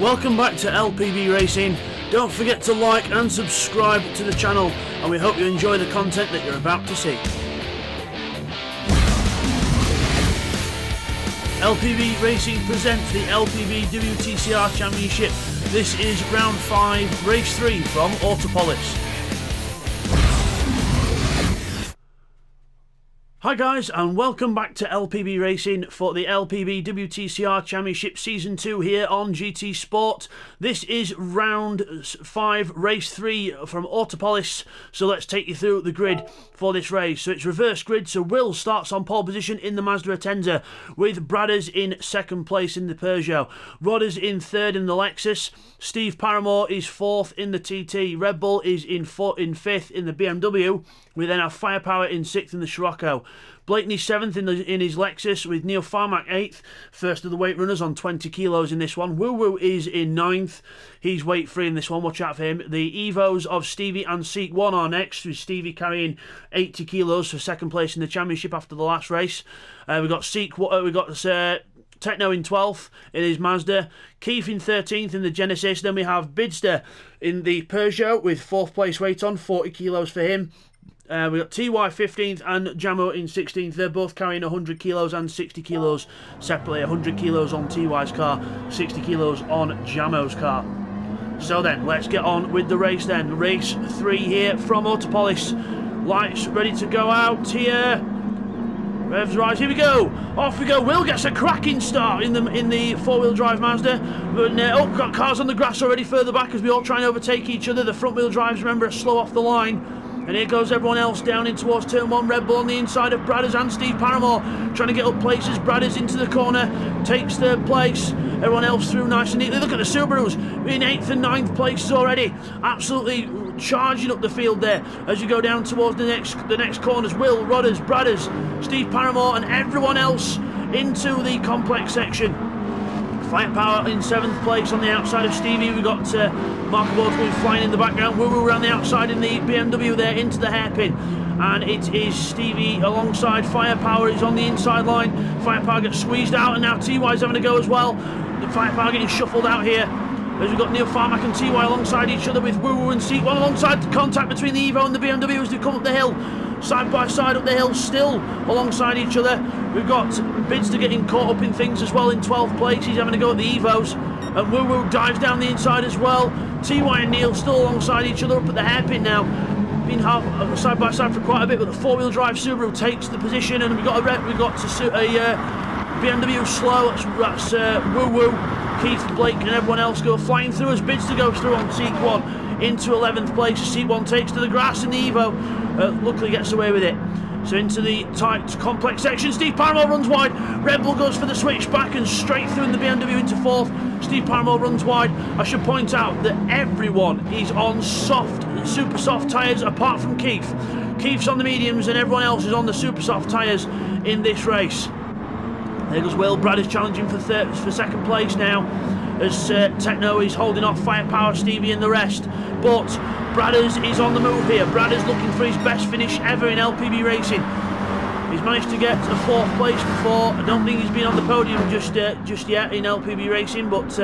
Welcome back to LPB Racing. Don't forget to like and subscribe to the channel, and we hope you enjoy the content that you're about to see. LPB Racing presents the LPB WTCR Championship. This is round 5, race 3 from AUTOPOLIS. Hi guys, and welcome back to LPB Racing for the LPB WTCR Championship Season 2 here on GT Sport. This is round 5, race 3 from AUTOPOLIS, so let's take you through the grid for this race. So it's reverse grid, so Will starts on pole position in the Mazda Atenza, with Bradders in 2nd place in the Peugeot, Rodders in 3rd in the Lexus, Steve Paramore is 4th in the TT, Red Bull is in 5th in the BMW. We then have Firepower in 6th in the Scirocco. Blakeney 7th in his Lexus, with Neil Farmack 8th, first of the weight runners on 20 kilos in this one. Woo Woo is in 9th. He's weight free in this one, watch out for him. The Evos of Stevie and Seek 1 are next, with Stevie carrying 80 kilos for 2nd place in the championship after the last race. We've got Techno in 12th in his Mazda, Keith in 13th in the Genesis. Then we have Bidster in the Peugeot with 4th place weight on, 40 kilos for him. We've got TY 15th and Jamo in 16th. They're both carrying 100 kilos and 60 kilos separately. 100 kilos on TY's car, 60 kilos on Jamo's car. So then, let's get on with the race then. Race 3 here from AUTOPOLIS. Lights ready to go out here. Revs rise, here we go. Off we go. Will gets a cracking start in the 4-wheel drive Mazda. But got cars on the grass already further back as we all try and overtake each other. The front wheel drives, remember, are slow off the line. And here goes everyone else down in towards turn 1. Red Bull on the inside of Bradders and Steve Paramore, trying to get up places. Bradders into the corner, takes 3rd place. Everyone else through nice and neatly. Look at the Subarus in 8th and 9th places already. Absolutely charging up the field there as you go down towards the next corners. Will, Rodders, Bradders, Steve Paramore and everyone else into the complex section. Firepower in 7th place on the outside of Stevie. We've got Mark Baldwin flying in the background. Woo Woo around the outside in the BMW there into the hairpin. And it is Stevie alongside Firepower. Is on the inside line. Firepower gets squeezed out, and now TY's having a go as well. The Firepower getting shuffled out here. As we've got Neil Farmack and TY alongside each other, with Woo Woo and Seek 1 alongside. The contact between the Evo and the BMW as they come up the hill. Side by side up the hill, still alongside each other. We've got Bidster getting caught up in things as well in 12th place. He's having a go at the Evos. And Woo Woo dives down the inside as well. TY and Neil still alongside each other up at the hairpin now. Been side by side for quite a bit, but the 4-wheel drive Subaru takes the position, and we've got a BMW slow. That's Woo Woo, Keith, Blake, and everyone else go flying through as Bidster goes through on Seek 1 into 11th place. Seek 1 takes to the grass, and the Evo luckily gets away with it. So into the tight, complex section, Steve Paramore runs wide. Red Bull goes for the switch back and straight through in the BMW into 4th. Steve Paramore runs wide. I should point out that everyone is on super soft tyres apart from Keith. Keith's on the mediums and everyone else is on the super soft tyres in this race. There goes Will. Brad is challenging for 2nd place now, as Techno is holding off Firepower, Stevie and the rest. But Bradders is on the move here. Bradders looking for his best finish ever in LPB Racing. He's managed to get a 4th place before. I don't think he's been on the podium just yet in LPB Racing, but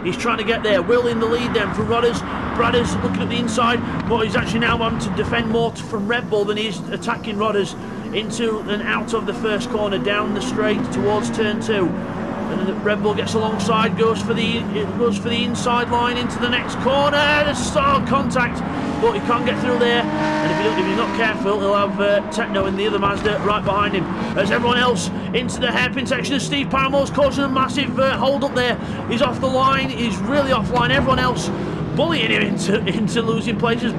he's trying to get there. Will in the lead then from Rodders. Bradders looking at the inside, but he's actually now having to defend more from Red Bull than he is attacking Rodders. Into and out of the first corner, down the straight towards turn 2. And then Red Bull gets alongside, goes for the inside line into the next corner. There's solid contact, but he can't get through there. And if he's not careful, he'll have Techno in the other Mazda right behind him. As everyone else into the hairpin section of Steve Paramore's causing a massive hold up there. He's off the line. He's really offline. Everyone else bullying him into losing places.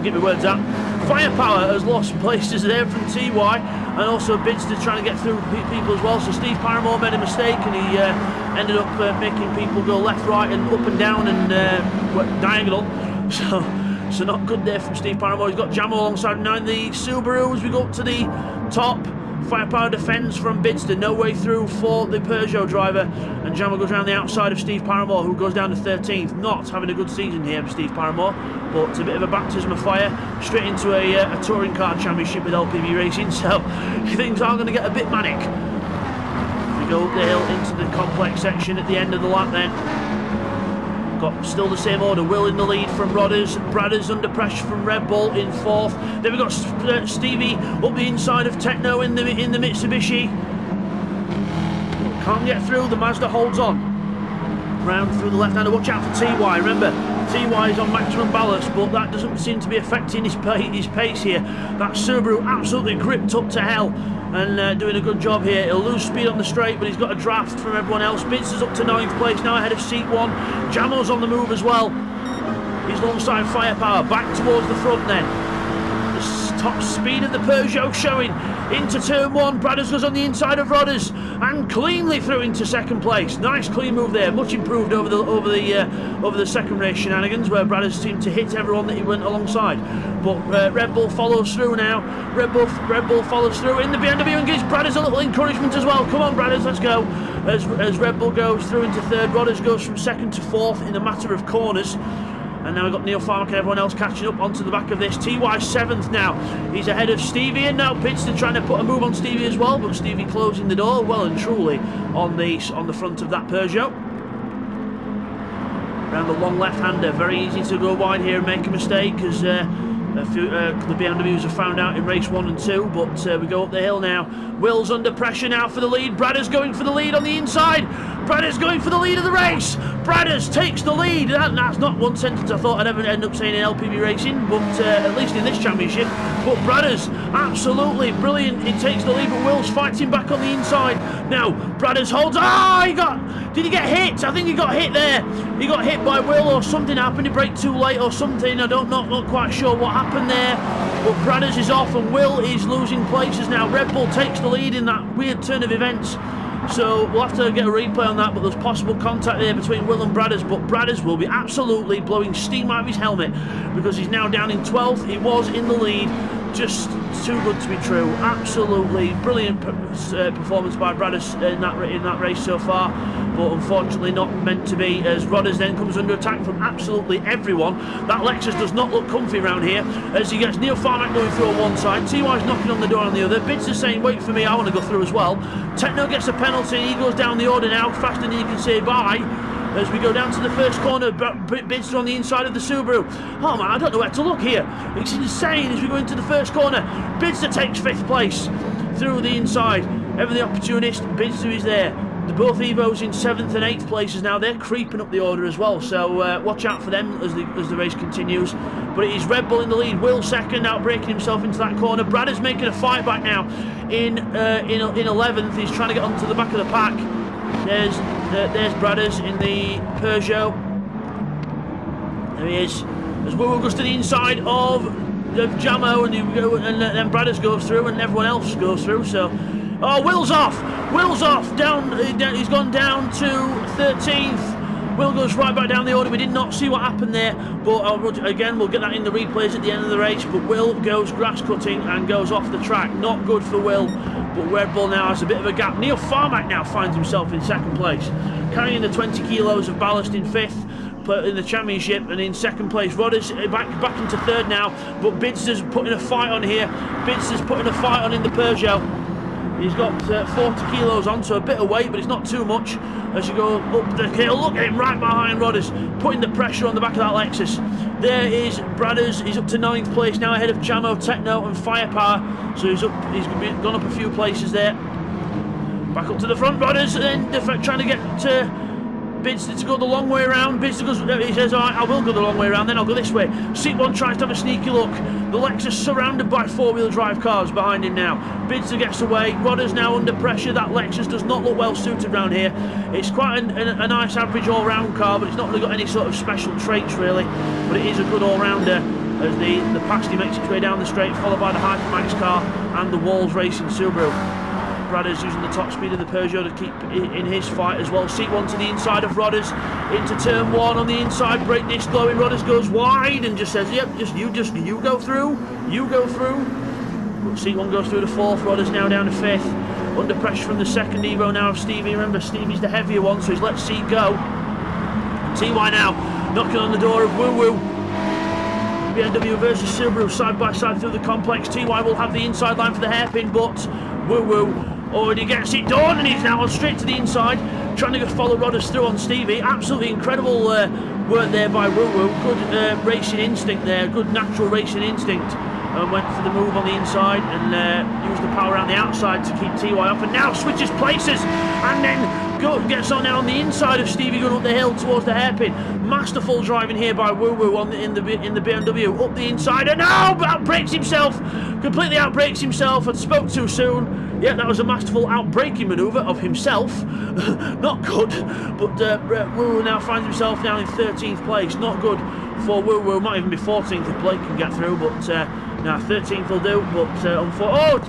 Give me words out. Firepower has lost places there from TY, and also Bidster trying to get through people as well. So Steve Paramore made a mistake, and he ended up making people go left, right, and up and down and diagonal. So not good there from Steve Paramore. He's got Jamo alongside 9 the Subaru as we go up to the top. Firepower defends from Bidster, no way through for the Peugeot driver, and Jamo goes around the outside of Steve Paramore, who goes down to 13th. Not having a good season here for Steve Paramore, but a bit of a baptism of fire straight into a touring car championship with LPB Racing, so things are going to get a bit manic. We go up the hill into the complex section at the end of the lap then. Got still the same order. Will in the lead from Rodders. Bradders under pressure from Red Bull in 4th. Then we've got Stevie up the inside of Techno in the Mitsubishi. Can't get through. The Mazda holds on. Round through the left-hander. Watch out for TY. Remember, TY is on maximum ballast, but that doesn't seem to be affecting his pace here. That Subaru absolutely gripped up to hell and doing a good job here. He'll lose speed on the straight, but he's got a draft from everyone else. Binz is up to 9th place now ahead of Seat 1. Jamo's on the move as well. He's alongside Firepower. Back towards the front then. The top speed of the Peugeot showing into turn 1. Bradders goes on the inside of Rodders and cleanly through into 2nd place. Nice clean move there, much improved over the second race shenanigans where Bradders seemed to hit everyone that he went alongside. But Red Bull follows through now. Red Bull follows through in the BMW and gives Bradders a little encouragement as well. Come on, Bradders, let's go. As Red Bull goes through into 3rd, Rodders goes from 2nd to 4th in a matter of corners. And now we've got Neil Farmack and everyone else catching up onto the back of this. TY 7th now. He's ahead of Stevie, and now Pitster trying to put a move on Stevie as well, but Stevie closing the door well and truly on the front of that Peugeot. Around the long left-hander, very easy to go wide here and make a mistake as the BMWs have found out in race 1 and 2, but we go up the hill now. Will's under pressure now for the lead. Bradders going for the lead on the inside. Bradders going for the lead of the race. Bradders takes the lead. That's not one sentence I thought I'd ever end up saying in LPB Racing, but at least in this championship. But Bradders, absolutely brilliant. He takes the lead, but Will's fighting back on the inside. Now, Bradders holds. Did he get hit? I think he got hit there. He got hit by Will or something happened. He braked too late or something. Not quite sure what happened there. But Bradders is off and Will is losing places now. Red Bull takes the lead in that weird turn of events. So we'll have to get a replay on that, but there's possible contact there between Will and Bradders, but Bradders will be absolutely blowing steam out of his helmet because he's now down in 12th. He was in the lead. Just too good to be true. Absolutely brilliant performance by Bradders in that race so far, but unfortunately not meant to be, as Rodders then comes under attack from absolutely everyone. That Lexus does not look comfy around here as he gets Neil Farmack going through on one side, TY's knocking on the door on the other, Bitz is saying wait for me, I want to go through as well. Techno gets a penalty, he goes down the order now faster than you can say bye. As we go down to the first corner, Bitz on the inside of the Subaru. Oh man, I don't know where to look here. It's insane as we go into the first corner. Bitz takes 5th place through the inside. Ever the opportunist, Bitz is there. Both Evos in 7th and 8th places now. They're creeping up the order as well, so watch out for them as the race continues. But it is Red Bull in the lead. Will second, out breaking himself into that corner. Bradders making a fight back now in 11th. He's trying to get onto the back of the pack. There's Bradders in the Peugeot. There he is. As Will goes to the inside of Jamo, and then Bradders goes through, and everyone else goes through. So, Will's off. Will's off. He's gone down to 13th. Will goes right back down the order. We did not see what happened there, but again, we'll get that in the replays at the end of the race. But Will goes grass cutting and goes off the track. Not good for Will. But Red Bull now has a bit of a gap. Neil Farmack now finds himself in 2nd place, carrying the 20 kilos of ballast in 5th in the championship, and in 2nd place. Rodders back into 3rd now, but Bidster's putting a fight on here. Bidster's putting a fight on in the Peugeot. He's got 40 kilos on, so a bit of weight, but it's not too much. As you go up the hill, look at him right behind Rodders, putting the pressure on the back of that Lexus. There is Bradders. He's up to 9th place now, ahead of Jamo, Techno and Firepower. So he's gone up a few places there. Back up to the front, Rodders, and then trying to get Bidster to go the long way around. Bidster goes, he says, alright, I will go the long way around, then I'll go this way. Seat 1 tries to have a sneaky look. The Lexus surrounded by 4-wheel drive cars behind him now. Bidster gets away. Rodders now under pressure. That Lexus does not look well suited around here. It's quite a nice average all-round car, but it's not really got any sort of special traits really. But it is a good all-rounder as the Pasty makes its way down the straight, followed by the Hypermax car and the Walls Racing Subaru. Bradders using the top speed of the Peugeot to keep in his fight as well. Seat 1 to the inside of Rodders into turn 1 on the inside. Brake disc glowing. Rodders goes wide and just says, "Yep, you go through, you go through." But Seat 1 goes through the 4th. Rodders now down to 5th. Under pressure from the 2nd Evo now of Stevie. Remember, Stevie's the heavier one, so he's let Seat go. TY now knocking on the door of Woo Woo. BMW versus Subaru side by side through the complex. TY will have the inside line for the hairpin, but Woo Woo Already gets it done, and he's now on straight to the inside, trying to follow Rodders through on Stevie. Absolutely incredible work there by Woo Woo. Good racing instinct there, good natural racing instinct. And went for the move on the inside and used the power around the outside to keep TY off, and now switches places and then gets on now on the inside of Stevie, going up the hill towards the hairpin. Masterful driving here by Woo Woo in the BMW up the inside, and now outbrakes himself, completely outbrakes himself, and spoke too soon. Yeah, that was a masterful outbraking manoeuvre of himself. Not good, but Woo Woo now finds himself down in 13th place. Not good for Woo Woo. Might even be 14th if Blake can get through, but now 13th will do. But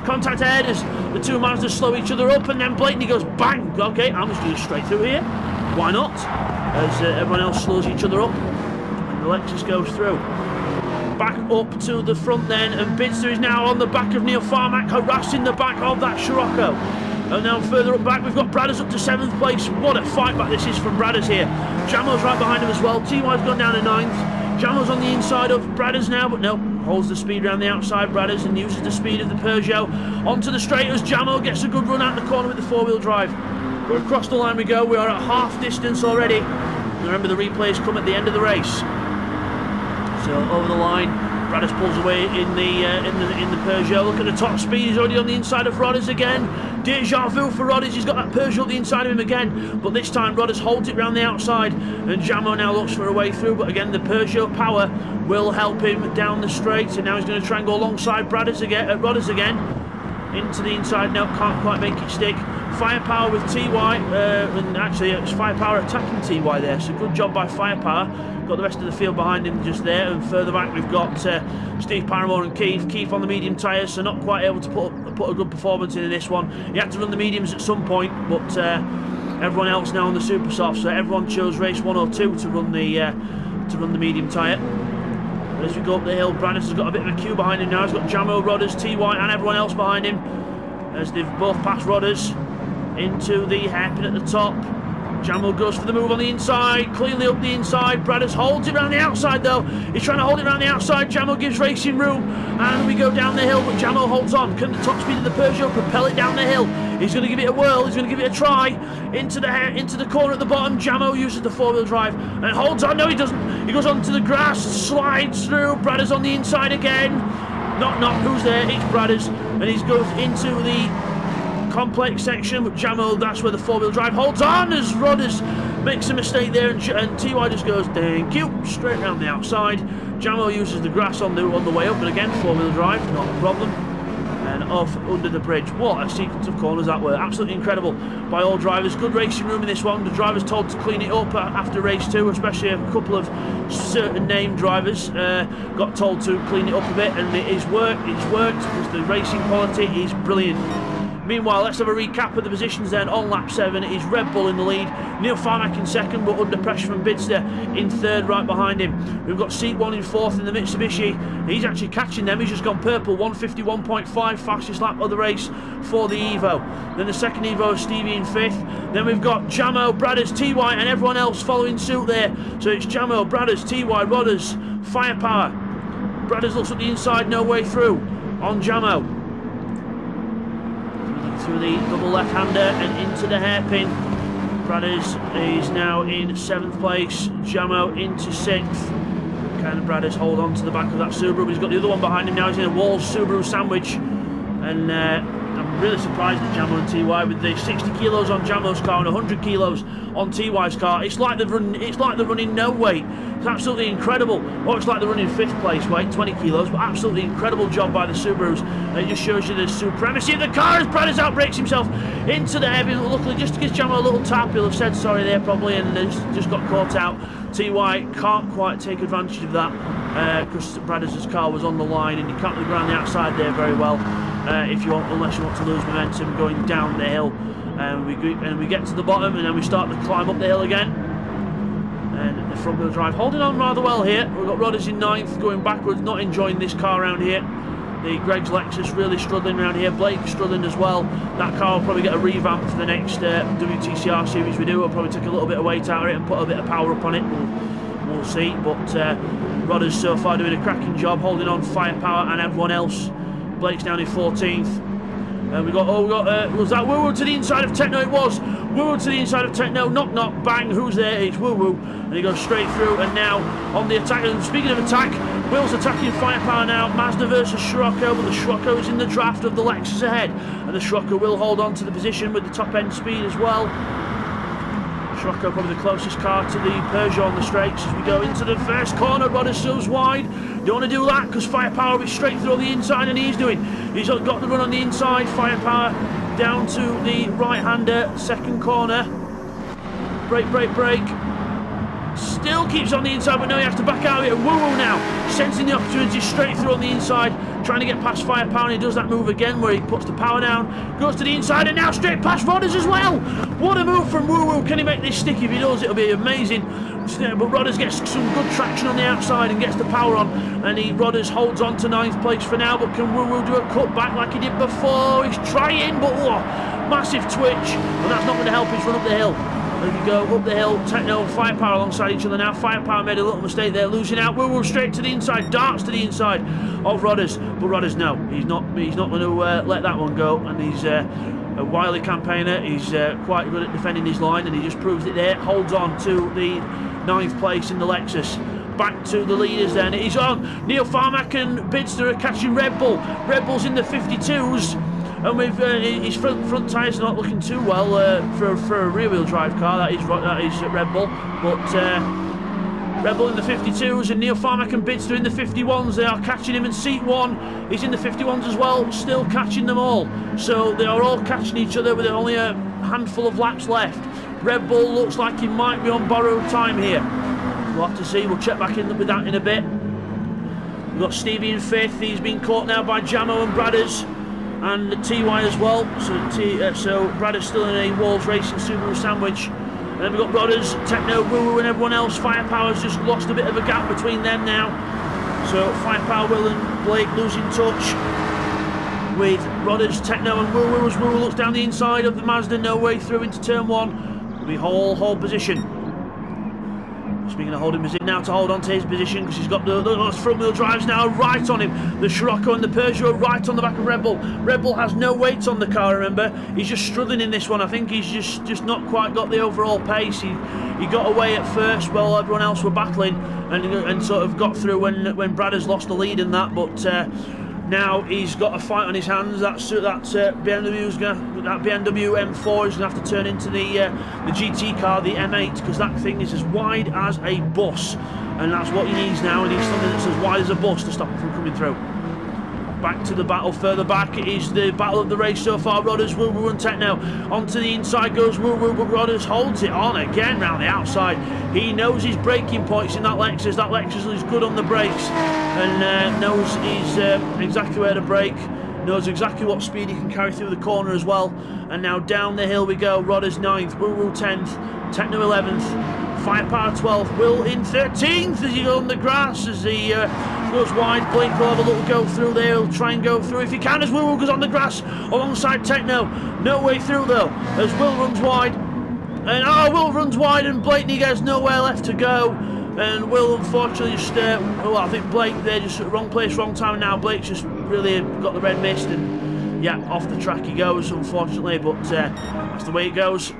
contact ahead as the two Mazdas slow each other up, and then Blakeney goes bang. Okay, I'm just going straight through here. Why not? As everyone else slows each other up, and the Lexus goes through. Back up to the front then, and Bidster is now on the back of Neil Farmack, harassing the back of that Scirocco. And now further up back, we've got Bradders up to 7th place. What a fight back this is from Bradders here. Jamo's right behind him as well. TY's gone down to 9th. Jamo's on the inside of Bradders now, but no, holds the speed around the outside Bradders and uses the speed of the Peugeot onto the straight as Jamo gets a good run out the corner with the four-wheel drive. We're across the line we go. We are at half distance already. Remember, the replays come at the end of the race. So over the line, Bradders pulls away in the Peugeot. Look at the top speed. He's already on the inside of Rodders again. Deja vu for Rodders. He's got that Peugeot on the inside of him again. But this time Rodders holds it round the outside, and Jamo now looks for a way through. But again, the Peugeot power will help him down the straight. And now he's going to try and go alongside Rodders again. Into the inside now, can't quite make it stick. Firepower with TY, and actually it's Firepower attacking TY there, so good job by Firepower. Got the rest of the field behind him just there, and further back we've got Steve Paramore and Keith on the medium tyres, so not quite able to put a good performance in this one. He had to run the mediums at some point, but everyone else now on the super soft, so everyone chose race 1 or 2 to run the medium tyre. As we go up the hill, Bradders has got a bit of a queue behind him now. He's got Jamo, Rodders, TY and everyone else behind him as they've both passed Rodders into the hairpin at the top. Jamo goes for the move on the inside, cleanly up the inside. Bradders holds it around the outside though. He's trying to hold it around the outside. Jamo gives racing room, and we go down the hill, but Jamo holds on. Can the top speed of the Peugeot propel it down the hill? He's going to give it a whirl. He's going to give it a try into the corner at the bottom. Jamo uses the four-wheel drive and holds on. No, he doesn't. He goes onto the grass, slides through. Bradders on the inside again. Not who's there? It's Bradders, and he goes into the complex section, but Jamo, that's where the four-wheel drive holds on as Rodders makes a mistake there, and TY just goes thank you straight around the outside. Jamo uses the grass on the way up, and again four-wheel drive, not a problem, and off under the bridge. What a sequence of corners that were. Absolutely incredible by all drivers. Good racing room in this one. The drivers told to clean it up after race 2, especially a couple of certain named drivers got told to clean it up a bit, and it's worked because the racing quality is brilliant. Meanwhile, let's have a recap of the positions then. On lap 7 is Red Bull in the lead, Neil Farmack in 2nd, but under pressure from Bidster in 3rd right behind him. We've got Seat 1 in 4th in the Mitsubishi. He's actually catching them. He's just gone purple. 151.5, fastest lap of the race for the Evo. Then the second Evo is Stevie in 5th. Then we've got Jamo, Bradders, TY and everyone else following suit there. So it's Jamo, Bradders, TY, Rodders, Firepower. Bradders looks at the inside, no way through on Jamo. Through the double left-hander and into the hairpin. Bradders is now in 7th place. Jamo into 6th. Can Bradders hold on to the back of that Subaru? He's got the other one behind him now. He's in a Walls Subaru sandwich. And I'm really surprised at Jamo and TY with the 60 kilos on Jamo's car and 100 kilos on TY's car. It's like they're running no weight. It's absolutely incredible. Or it's like they're running 5th place weight, 20 kilos, but absolutely incredible job by the Subarus. And it just shows you the supremacy of the car as Bradders outbrakes himself into the hairpin. Luckily, just gives Jamo a little tap. He'll have said sorry there probably, and just got caught out. TY can't quite take advantage of that because Bradders' car was on the line, and you can't really go around the outside there very well unless you want to lose momentum going down the hill. And we get to the bottom, and then we start to climb up the hill again. And the front wheel drive holding on rather well here. We've got Rodders in 9th, going backwards, not enjoying this car around here. The Greg's Lexus really struggling around here. Blake struggling as well. That car will probably get a revamp for the next WTCR series we do. We'll probably take a little bit of weight out of it and put a bit of power up on it. We'll see. But Rodders so far doing a cracking job, holding on Firepower and everyone else. Blake's down in 14th. And we got, was that Woo Woo to the inside of Techno? It was. Woo Woo to the inside of Techno. Knock, knock, bang. Who's there? It's Woo Woo. And he goes straight through. And now on the attack. And speaking of attack, Will's attacking Firepower now. Mazda versus Scirocco. But the Scirocco is in the draft of the Lexus ahead. And the Scirocco will hold on to the position with the top end speed as well. Scirocco probably the closest car to the Peugeot on the straights as we go into the first corner. Rodder still's wide. Don't want to do that because Firepower will be straight through on the inside, and he's got the run on the inside. Firepower down to the right-hander, second corner. Brake. Still keeps on the inside, but now he has to back out of it. And Woo Woo now sensing the opportunity straight through on the inside, trying to get past Firepower, and he does that move again where he puts the power down, goes to the inside, and now straight past Rodders as well. What a move from Woo Woo. Can he make this stick? If he does, it'll be amazing. But Rodders gets some good traction on the outside and gets the power on, and Rodders holds on to 9th place for now. But can Woo Woo do a cut back like he did before? He's trying, but massive twitch, and that's not going to help his run up the hill. There we go, up the hill, Techno and Firepower alongside each other now. Firepower made a little mistake there, losing out. Woo Woo straight to the inside, darts to the inside of Rodders. But Rodders, no, he's not going to let that one go. And he's a wily campaigner. He's quite good at defending his line, and he just proves it there. Holds on to the 9th place in the Lexus. Back to the leaders then. He's on. Neil Farmack and Bidster are catching Red Bull. Red Bull's in the 52s. And with his front tyres not looking too well for a rear-wheel drive car. That is Red Bull. But Red Bull in the 52s, and Neil Farmack and Bidster in the 51s. They are catching him, and Seat 1 is in the 51s as well, still catching them all. So they are all catching each other with only a handful of laps left. Red Bull looks like he might be on borrowed time here. We'll have to see. We'll check back in with that in a bit. We've got Stevie in 5th. He's been caught now by Jamo and Bradders, and TY as well. So Bradders still in a Walls Racing Subaru sandwich. And then we've got Rodders, Techno, Woo Woo and everyone else. Firepower's just lost a bit of a gap between them now. So Firepower, Will and Blake losing touch with Rodders, Techno and Woo Woo as Woo Woo looks down the inside of the Mazda, no way through into turn 1. Will be hold position. Speaking of holding position, now to hold on to his position because he's got those front wheel drives now right on him. The Scirocco and the Peugeot right on the back of Red Bull. Red Bull has no weight on the car, remember. He's just struggling in this one. I think he's just not quite got the overall pace. He got away at first while everyone else were battling and sort of got through when Bradders lost the lead in that. But now he's got a fight on his hands. That BMW M4 is going to have to turn into the GT car, the M8, because that thing is as wide as a bus, and that's what he needs now. He needs something that's as wide as a bus to stop him from coming through. Back to the battle, further back. It is the battle of the race so far. Rodders, Woo Woo and Techno. Onto the inside goes Woo Woo, but Rodders holds it on again round the outside. He knows his braking points in that Lexus. That Lexus is good on the brakes and knows he's exactly where to brake. Knows exactly what speed he can carry through the corner as well. And now down the hill we go. Rodders 9th, Woo Woo 10th, Techno 11th. Firepower 12th, Will in 13th as he goes on the grass as he goes wide. Blake will have a little go through there. He'll try and go through if he can as Will goes on the grass alongside Techno. No way through though as Will runs wide. And Will runs wide and Blakeney gets nowhere left to go. And Will unfortunately just, I think Blake there just wrong place, wrong time now. Blake's just really got the red mist and yeah, off the track he goes unfortunately, but that's the way it goes.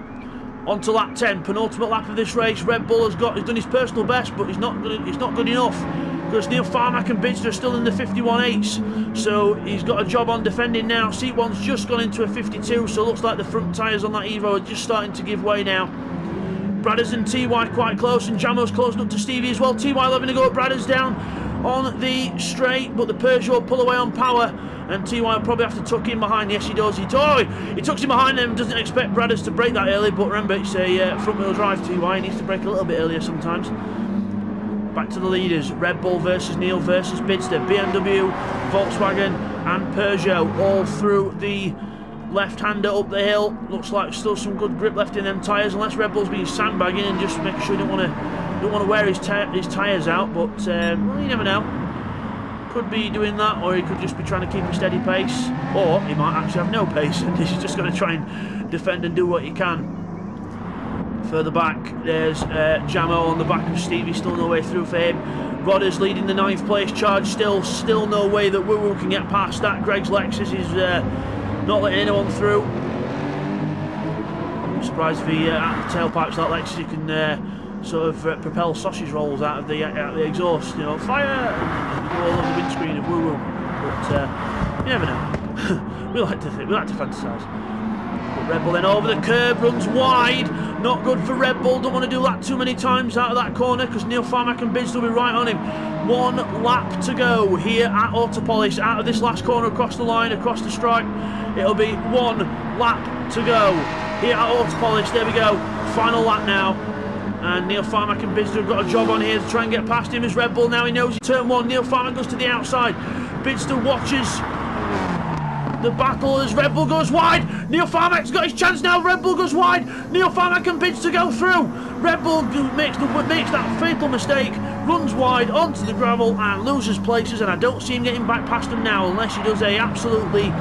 On to lap 10, penultimate lap of this race. Red Bull he's done his personal best, but it's not good enough because Neil Farmack and Bidster are still in the 51.8s, so he's got a job on defending now. Seat 1's just gone into a 52, so it looks like the front tyres on that Evo are just starting to give way now. Bradders and TY quite close, and Jamo's closing up to Stevie as well. TY having to go at Bradders down on the straight, but the Peugeot pull away on power. And TY will probably have to tuck in behind. Yes, he does. He tucks in behind them. Doesn't expect Bradders to brake that early, but remember, it's a front-wheel drive TY. He needs to brake a little bit earlier sometimes. Back to the leaders. Red Bull versus Neil versus Bidster. BMW, Volkswagen and Peugeot all through the left-hander up the hill. Looks like still some good grip left in them tyres, unless Red Bull's been sandbagging and just making sure he don't want to wear his tyres out. But well, you never know. Could be doing that, or he could just be trying to keep a steady pace, or he might actually have no pace and he's just going to try and defend and do what he can. Further back, there's Jamo on the back of Stevie, still no way through for him. Rodders leading the 9th place charge, still no way that Woo Woo can get past that. Greg's Lexus is not letting anyone through. I'm surprised if he tailpipes like that, he can sort of propel sausage rolls out of the exhaust. You know, fire, and go all over the windscreen of woo-woo. But you never know. we like to fantasise. But Red Bull then over the curb, runs wide. Not good for Red Bull. Don't want to do that too many times out of that corner because Neil Farmack and Bids will be right on him. 1 lap to go here at AUTOPOLIS. Out of this last corner, across the line, across the stripe. It'll be 1 lap to go here at AUTOPOLIS. There we go. Final lap now. And Neil Farmack and Bidster have got a job on here to try and get past him as Red Bull now. He knows turn 1. Neil Farmack goes to the outside. Bidster watches the battle as Red Bull goes wide. Neil Farmack's got his chance now. Red Bull goes wide. Neil Farmack and Bidster go through. Red Bull makes that fatal mistake, runs wide onto the gravel and loses places. And I don't see him getting back past him now unless he does a absolutely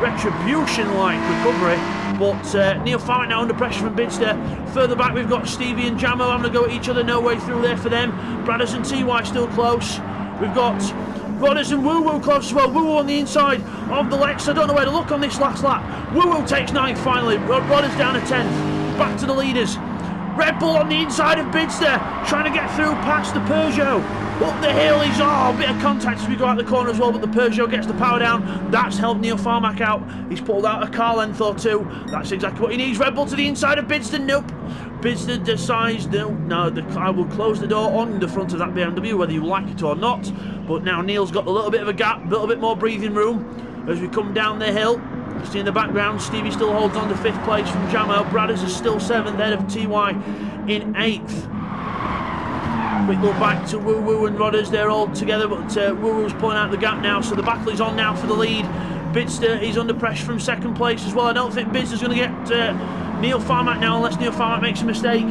retribution-like recovery. But Neil Farmack now under pressure from Bidster. Further back we've got Stevie and Jamo having to go at each other. No way through there for them. Bradders and TY still close. We've got Rodders and Woo-Woo close as well. Woo-Woo on the inside of the Lex. I don't know where to look on this last lap. Woo-Woo takes 9th finally. Rodders down to 10th. Back to the leaders. Red Bull on the inside of Bidster, trying to get through past the Peugeot. Up the hill, he's a bit of contact as we go out the corner as well, but the Peugeot gets the power down. That's helped Neil Farmack out. He's pulled out a car length or two. That's exactly what he needs. Red Bull to the inside of Bidster. Nope. Bidster decides, no, I will close the door on the front of that BMW, whether you like it or not. But now Neil's got a little bit of a gap, a little bit more breathing room as we come down the hill. See in the background, Stevie still holds on to 5th place from Jamo. Bradders is still 7th, ahead of TY in 8th. Quick look back to Woo-Woo and Rodders, they're all together, but Woo-Woo's pulling out the gap now, so the battle is on now for the lead. Bidster, he's under pressure from 2nd place as well. I don't think Bidster's going to get Neil Farmack now, unless Neil Farmack makes a mistake.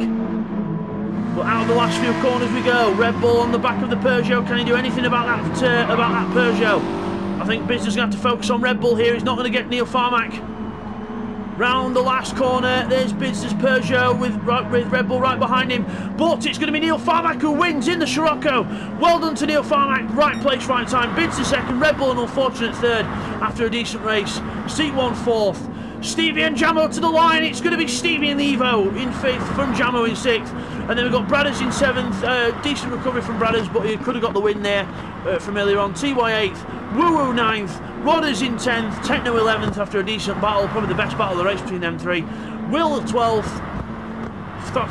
But out of the last few corners we go. Red Bull on the back of the Peugeot. Can he do anything about that Peugeot? I think Bidster's going to have to focus on Red Bull here. He's not going to get Neil Farmack. Round the last corner, there's Bidster's Peugeot with Red Bull right behind him. But it's going to be Neil Farmack who wins in the Scirocco. Well done to Neil Farmack. Right place, right time. Bidster 2nd, Red Bull an unfortunate 3rd after a decent race. Seat 1 4th. Stevie and Jamo to the line. It's going to be Stevie and Evo in 5th from Jamo in 6th. And then we've got Bradders in 7th. Decent recovery from Bradders, but he could have got the win there from earlier on. TY 8th. Woo-Woo 9th. Rodders in 10th. Techno 11th after a decent battle. Probably the best battle of the race between them three. Will 12th.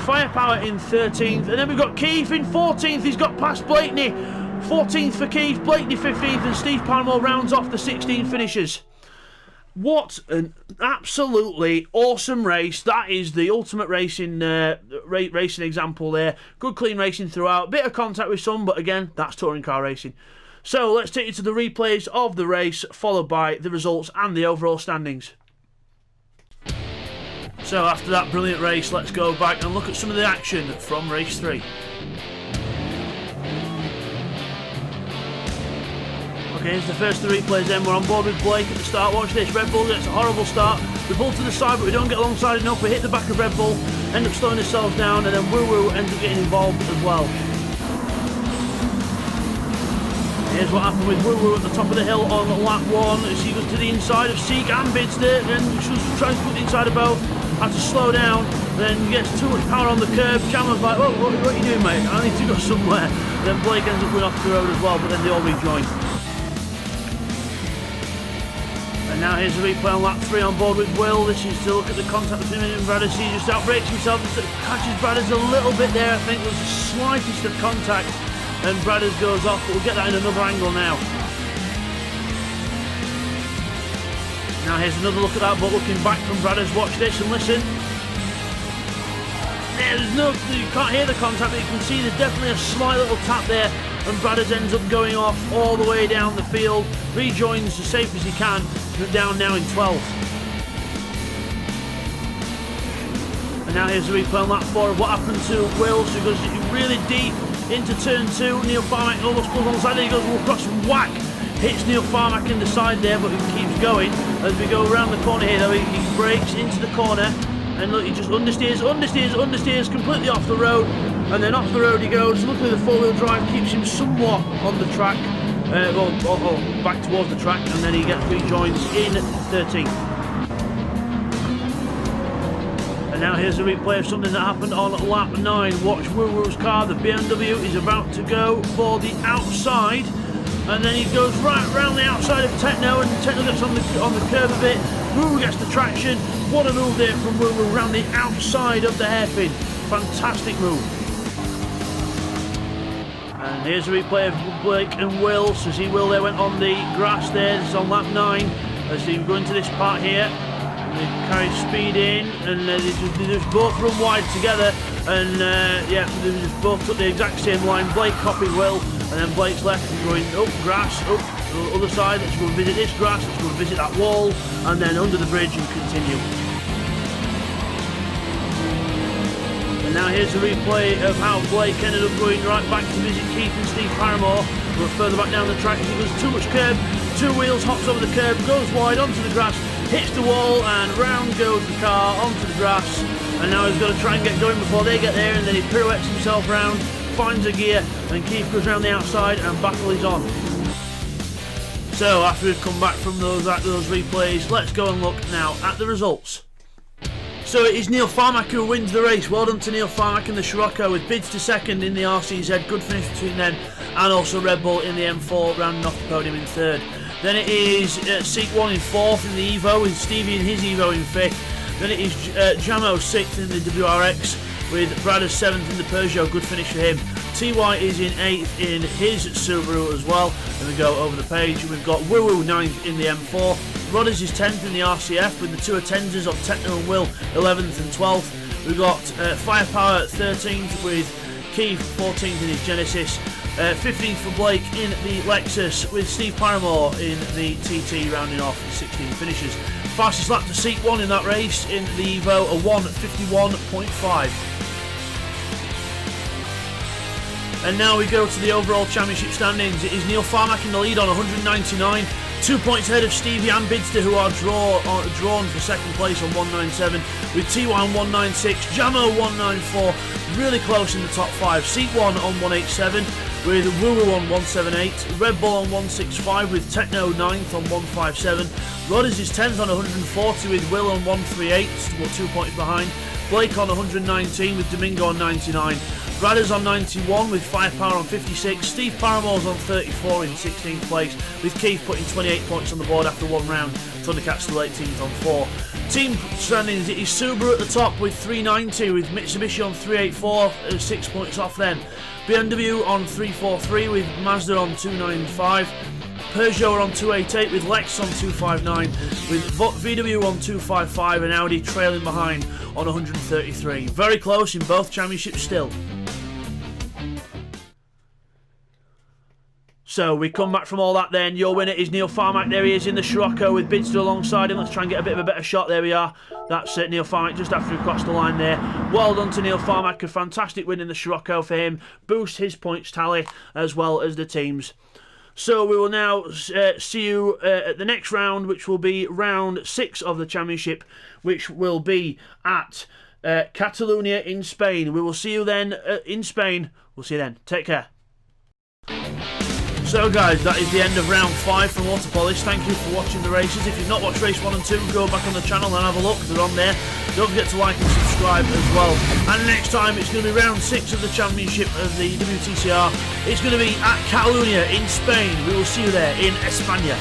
Firepower in 13th. And then we've got Keith in 14th. He's got past Blakeney. 14th for Keith. Blakeney 15th. And Steve Palmore rounds off the 16 finishers. What an absolutely awesome race. That is the ultimate racing racing example there. Good clean racing throughout. Bit of contact with some, but again, that's touring car racing. So let's take you to the replays of the race, followed by the results and the overall standings. So after that brilliant race, let's go back and look at some of the action from race 3. Okay, here's the first of the replays then. We're on board with Blake at the start. Watch this. Red Bull gets a horrible start. We pull to the side, but we don't get alongside enough. We hit the back of Red Bull, end up slowing ourselves down, and then Woo-Woo ends up getting involved as well. Here's what happened with Woo-Woo at the top of the hill on lap 1. As he goes to the inside of Seek and Bidster, and she was trying to put the inside of both. Had to slow down, then gets too much power on the curb. Jamo's like, oh, what are you doing, mate? I need to go somewhere. Then Blake ends up going off the road as well, but then they all rejoin. And now here's a replay on lap 3 on board with Will. This is to look at the contact between him and Bradders. He just outbreaks himself and catches Bradders a little bit there. I think there's the slightest of contact, and Bradders goes off, but we'll get that in another angle now. Now here's another look at that, but looking back from Bradders. Watch this and listen. You can't hear the contact, but you can see there's definitely a slight little tap there, and Bradders ends up going off all the way down the field, rejoins as safe as he can, down now in 12th. And now here's the replay on lap 4 of what happened to Will. So he goes really deep into turn 2. Neil Farmack almost pulls on the side, then he goes across and whack! Hits Neil Farmack in the side there, but he keeps going. As we go around the corner here though, he brakes into the corner. And look, he just understeers completely off the road, and then off the road he goes. Luckily the 4-wheel drive keeps him somewhat on the track, back towards the track, and then he rejoins in 13th. And now here's a replay of something that happened on lap 9. Watch Woo Woo's car. The BMW is about to go for the outside, and then he goes right round the outside of Techno, and Techno gets on the curve a bit. Woo Woo gets the traction. What a move there from Woo Woo round the outside of the hairpin. Fantastic move. And here's a replay of Blake and Will. So see Will there went on the grass there. This is on lap 9. As they go into this part here. They carry speed in, and they just both run wide together, and yeah, they just both took the exact same line. Blake copied Will, and then Blake's left and going up grass, up the other side. Let's go and visit this grass, let's go and visit that wall, and then under the bridge and continue. And now here's a replay of how Blake ended up going right back to visit Keith and Steve Paramore, but further back down the track. He goes too much curb, 2 wheels, hops over the curb, goes wide onto the grass, hits the wall, and round goes the car onto the grass. And now he's got to try and get going before they get there, and then he pirouettes himself round, finds a gear, and Keith goes round the outside, and battle is on. So after we've come back from those replays, let's go and look now at the results. So it is Neil Farmack who wins the race. Well done to Neil Farmack in the Scirocco, with bids to second in the RCZ. Good finish between them, and also Red Bull in the M4 rounding off the podium in third. Then it is Seat 1 in fourth in the Evo, with Stevie in his Evo in fifth. Then it is Jamo 6th in the WRX, with Brad as 7th in the Peugeot. Good finish for him. TY is in 8th in his Subaru as well. And we go over the page, we've got Woo Woo 9th in the M4. Rodders is 10th in the RCF, with the two attenders of Techno and Will 11th and 12th. We've got Firepower 13th, with Keith 14th in his Genesis. 15th for Blake in the Lexus, with Steve Paramore in the TT rounding off 16 finishes. Fastest lap to Seat 1 in that race in the Evo, a 1:51.5. And now we go to the overall championship standings. It is Neil Farmack in the lead on 199, 2 points ahead of Stevie and Bidster, who are drawn for second place on 197, with TY on 196, Jamo 194, really close in the top 5. Seat 1 on 187, with Woo Woo on 178, Red Bull on 165, with Techno 9th on 157, Rodders is 10th on 140, with Will on 138, still 2 points behind, Blake on 119, with Domingo on 99, Brad is on 91, with Firepower on 56, Steve Paramore's on 34 in 16th place, with Keith putting 28 points on the board after one round. Thundercats still 18th on 4. Team standings, it is Subaru at the top with 390, with Mitsubishi on 384, 6 points off them. BMW on 343, with Mazda on 295. Peugeot are on 288, with Lex on 259, with VW on 255, and Audi trailing behind on 133. Very close in both championships still. So we come back from all that then. Your winner is Neil Farmack. There he is in the Scirocco with Bidster alongside him. Let's try and get a bit of a better shot. There we are. That's Neil Farmack just after he crossed the line there. Well done to Neil Farmack. A fantastic win in the Scirocco for him. Boosts his points tally as well as the team's. So we will now see you at the next round, which will be round 6 of the championship, which will be at Catalonia in Spain. We will see you then in Spain. We'll see you then. Take care. So guys, that is the end of round 5 from AUTOPOLIS. Thank you for watching the races. If you've not watched race 1 and 2, go back on the channel and have a look. They're on there. Don't forget to like and subscribe as well. And next time it's going to be round 6 of the championship of the WTCR. It's going to be at Catalonia in Spain. We will see you there in España.